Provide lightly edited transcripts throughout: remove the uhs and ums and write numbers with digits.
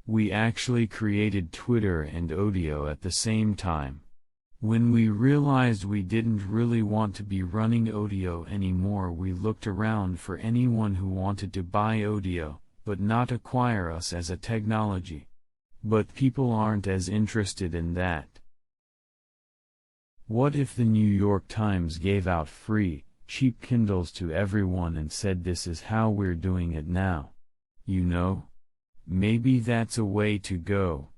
We actually created Twitter and Odeo at the same time. When we realized we didn't really want to be running Odeo anymore, we looked around for anyone who wanted to buy Odeo, but not acquire us as a technology. But people aren't as interested in that. What if the New York Times gave out free, cheap Kindles to everyone and said this is how we're doing it now? You know? Maybe that's a way to go.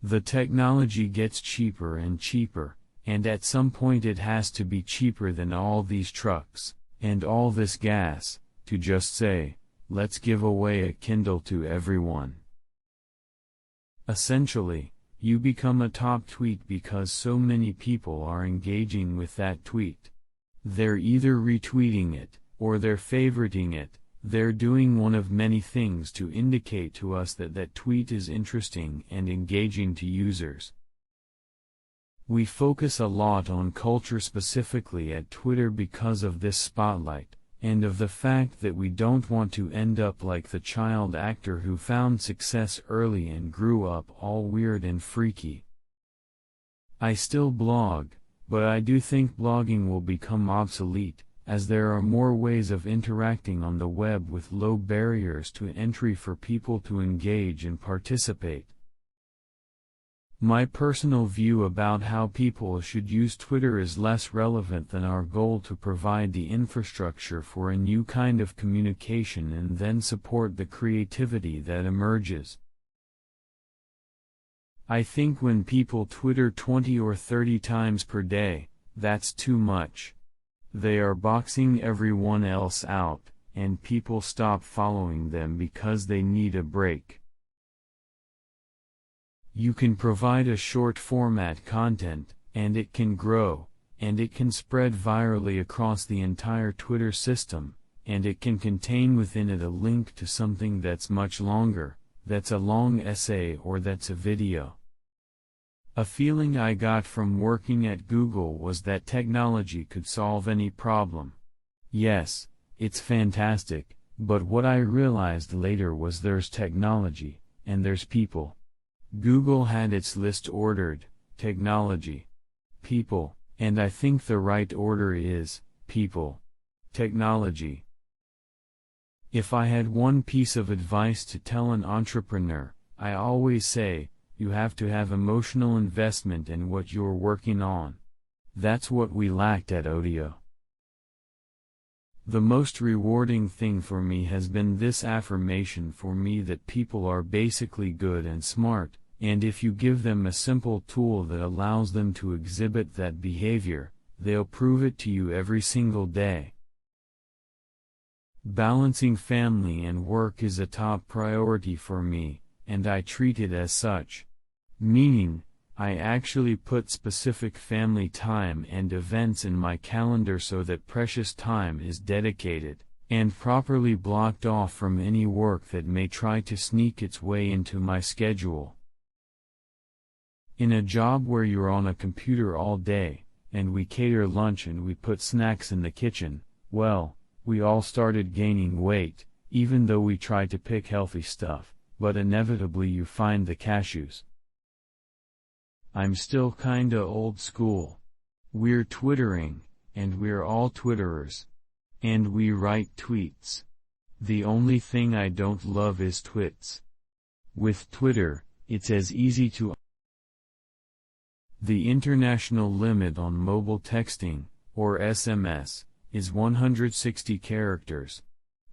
The technology gets cheaper and cheaper, and at some point it has to be cheaper than all these trucks, and all this gas, to just say, let's give away a Kindle to everyone. Essentially, you become a top tweet because so many people are engaging with that tweet. They're either retweeting it, or they're favoriting it. They're doing one of many things to indicate to us that that tweet is interesting and engaging to users. We focus a lot on culture specifically at Twitter because of this spotlight, and of the fact that we don't want to end up like the child actor who found success early and grew up all weird and freaky. I still blog, but I do think blogging will become obsolete, as there are more ways of interacting on the web with low barriers to entry for people to engage and participate. My personal view about how people should use Twitter is less relevant than our goal to provide the infrastructure for a new kind of communication and then support the creativity that emerges. I think when people Twitter 20 or 30 times per day, that's too much. They are boxing everyone else out, and people stop following them because they need a break. You can provide a short format content, and it can grow, and it can spread virally across the entire Twitter system, and it can contain within it a link to something that's much longer, that's a long essay or that's a video. A feeling I got from working at Google was that technology could solve any problem. Yes, it's fantastic, but what I realized later was there's technology, and there's people. Google had its list ordered, technology, people, and I think the right order is, people, technology. If I had one piece of advice to tell an entrepreneur, I always say, you have to have emotional investment in what you're working on. That's what we lacked at Odeo. The most rewarding thing for me has been this affirmation for me that people are basically good and smart, and if you give them a simple tool that allows them to exhibit that behavior, they'll prove it to you every single day. Balancing family and work is a top priority for me, and I treat it as such. Meaning, I actually put specific family time and events in my calendar so that precious time is dedicated, and properly blocked off from any work that may try to sneak its way into my schedule. In a job where you're on a computer all day, and we cater lunch and we put snacks in the kitchen, well, we all started gaining weight, even though we tried to pick healthy stuff, but inevitably you find the cashews. I'm still kinda old school. We're Twittering, and we're all Twitterers. And we write tweets. The only thing I don't love is twits. With Twitter, it's as easy to. The international limit on mobile texting, or SMS, is 160 characters.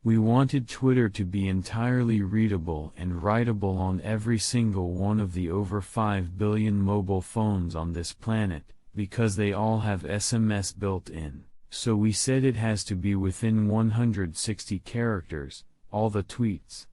We wanted Twitter to be entirely readable and writable on every single one of the over 5 billion mobile phones on this planet, because they all have SMS built in. So we said it has to be within 160 characters, all the tweets.